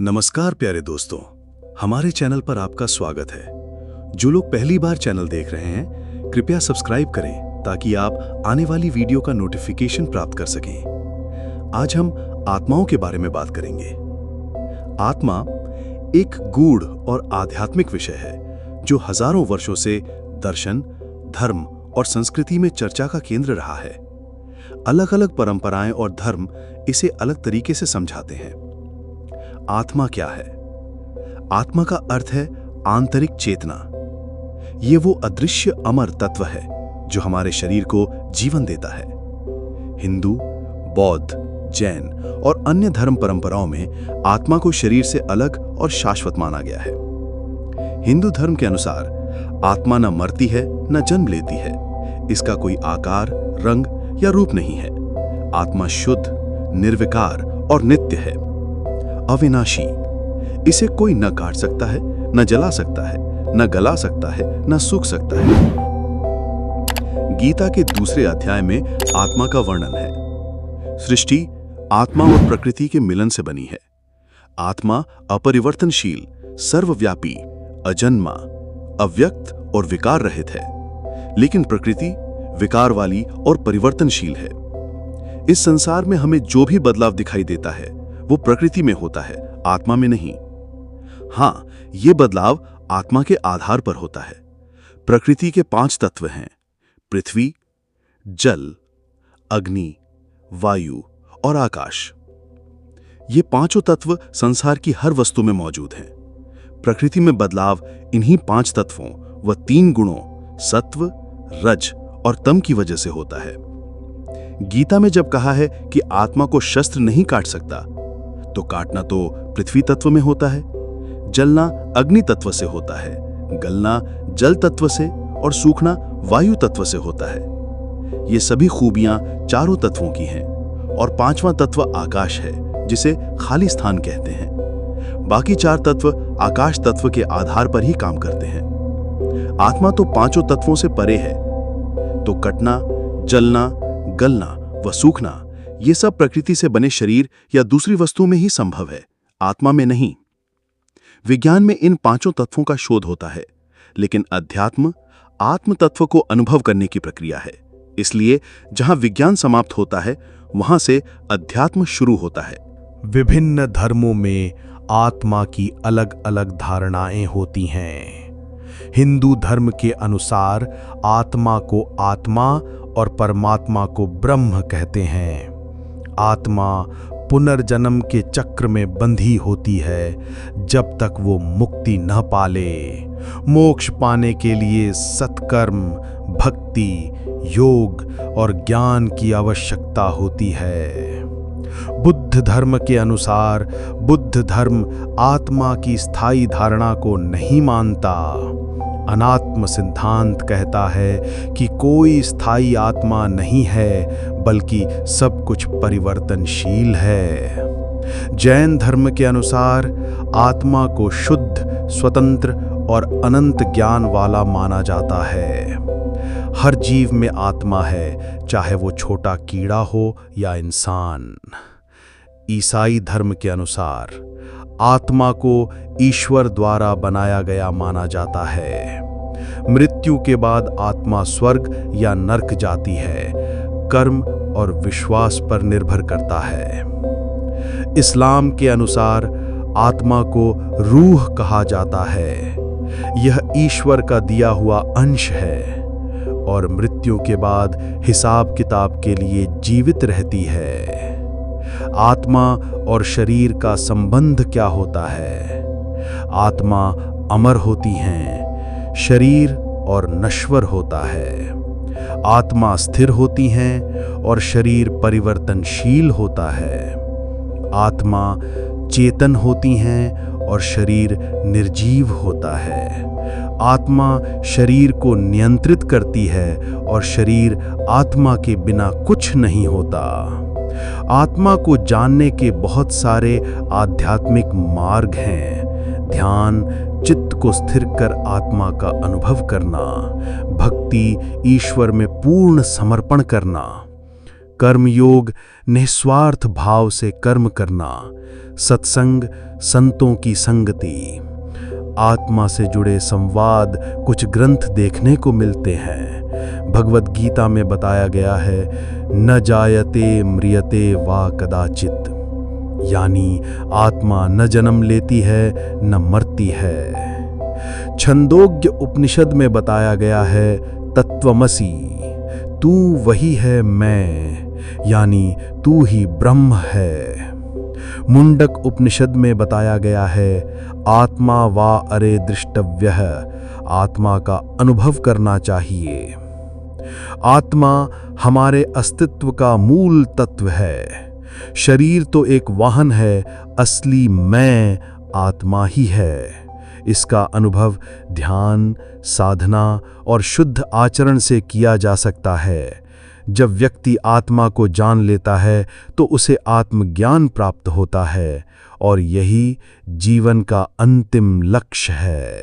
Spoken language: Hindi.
नमस्कार प्यारे दोस्तों, हमारे चैनल पर आपका स्वागत है। जो लोग पहली बार चैनल देख रहे हैं, कृपया सब्सक्राइब करें ताकि आप आने वाली वीडियो का नोटिफिकेशन प्राप्त कर सकें। आज हम आत्माओं के बारे में बात करेंगे। आत्मा एक गूढ़ और आध्यात्मिक विषय है जो हजारों वर्षों से दर्शन, धर्म और संस्कृति में चर्चा का केंद्र रहा है। अलग-अलग परंपराएं और धर्म इसे अलग तरीके से समझाते हैं। आत्मा क्या है? आत्मा का अर्थ है आंतरिक चेतना। ये वो अदृश्य अमर तत्व है जो हमारे शरीर को जीवन देता है। हिंदू, बौद्ध, जैन और अन्य धर्म परंपराओं में आत्मा को शरीर से अलग और शाश्वत माना गया है। हिंदू धर्म के अनुसार आत्मा न मरती है न जन्म लेती है। इसका कोई आकार, रंग या रूप नहीं है। आत्मा शुद्ध, निर्विकार और नित्य है, अविनाशी। इसे कोई न काट सकता है, न जला सकता है, न गला सकता है, न सूख सकता है। गीता के दूसरे अध्याय में आत्मा का वर्णन है। सृष्टि आत्मा और प्रकृति के मिलन से बनी है। आत्मा अपरिवर्तनशील, सर्वव्यापी, अजन्मा, अव्यक्त और विकार रहित है, लेकिन प्रकृति विकार वाली और परिवर्तनशील है। इस संसार में हमें जो भी बदलाव दिखाई देता है वो प्रकृति में होता है, आत्मा में नहीं। हां, ये बदलाव आत्मा के आधार पर होता है। प्रकृति के 5 तत्व हैं: पृथ्वी, जल, अग्नि, वायु और आकाश। ये पांचों तत्व संसार की हर वस्तु में मौजूद हैं। प्रकृति में बदलाव इन्हीं 5 तत्वों व 3 गुणों सत्व, रज और तम की वजह से होता है। गीता में जब कहा है कि आत्मा को शस्त्र नहीं काट सकता, तो काटना तो पृथ्वी तत्व में होता है, जलना अग्नि तत्व से होता है, गलना जल तत्व से और सूखना वायु तत्व से होता है। ये सभी खूबियां चारों तत्वों की हैं और 5वां तत्व आकाश है, जिसे खाली स्थान कहते हैं। बाकी 4 तत्व आकाश तत्व के आधार पर ही काम करते हैं। आत्मा तो 5 तत्वों से परे है, तो कटना, जलना, गलना व सूखना ये सब प्रकृति से बने शरीर या दूसरी वस्तुओं में ही संभव है, आत्मा में नहीं। विज्ञान में इन 5 तत्वों का शोध होता है, लेकिन अध्यात्म आत्म तत्व को अनुभव करने की प्रक्रिया है। इसलिए जहां विज्ञान समाप्त होता है, वहां से अध्यात्म शुरू होता है। विभिन्न धर्मों में आत्मा की अलग-अलग धारणाएं होती हैं। हिंदू धर्म के अनुसार आत्मा को आत्मा और परमात्मा को ब्रह्म कहते हैं। आत्मा पुनर्जन्म के चक्र में बंधी होती है जब तक वो मुक्ति न पाले। मोक्ष पाने के लिए सत्कर्म, भक्ति, योग और ज्ञान की आवश्यकता होती है। बुद्ध धर्म के अनुसार बुद्ध धर्म आत्मा की स्थायी धारणा को नहीं मानता। अनात्म सिद्धांत कहता है कि कोई स्थायी आत्मा नहीं है, बल्कि सब कुछ परिवर्तनशील है। जैन धर्म के अनुसार आत्मा को शुद्ध, स्वतंत्र और अनंत ज्ञान वाला माना जाता है। हर जीव में आत्मा है, चाहे वो छोटा कीड़ा हो या इंसान। ईसाई धर्म के अनुसार आत्मा को ईश्वर द्वारा बनाया गया माना जाता है। मृत्यु के बाद आत्मा स्वर्ग या नरक जाती है, कर्म और विश्वास पर निर्भर करता है। इस्लाम के अनुसार आत्मा को रूह कहा जाता है। यह ईश्वर का दिया हुआ अंश है और मृत्यु के बाद हिसाब किताब के लिए जीवित रहती है। आत्मा और शरीर का संबंध क्या होता है? आत्मा अमर होती है, शरीर और नश्वर होता है। आत्मा स्थिर होती है और शरीर परिवर्तनशील होता है। आत्मा चेतन होती हैं और शरीर निर्जीव होता है। आत्मा शरीर को नियंत्रित करती है और शरीर आत्मा के बिना कुछ नहीं होता। आत्मा को जानने के बहुत सारे आध्यात्मिक मार्ग हैं। ध्यान, चित्त को स्थिर कर आत्मा का अनुभव करना, भक्ति, ईश्वर में पूर्ण समर्पण करना, कर्मयोग निस्वार्थ भाव से कर्म करना, सत्संग संतों की संगति। आत्मा से जुड़े संवाद कुछ ग्रंथ देखने को मिलते हैं। भगवत गीता में बताया गया है, न जायते म्रियते वा कदाचित, यानी आत्मा न जन्म लेती है न मरती है। छंदोग्य उपनिषद में बताया गया है, तत्वमसि, तू वही है मैं, यानी तू ही ब्रह्म है। मुंडक उपनिषद में बताया गया है, आत्मा वा अरे दृष्टव्यः, आत्मा का अनुभव करना चाहिए। आत्मा हमारे अस्तित्व का मूल तत्व है। शरीर तो एक वाहन है, असली मैं आत्मा ही है। इसका अनुभव ध्यान, साधना और शुद्ध आचरण से किया जा सकता है। जब व्यक्ति आत्मा को जान लेता है तो उसे आत्मज्ञान प्राप्त होता है और यही जीवन का अंतिम लक्ष्य है।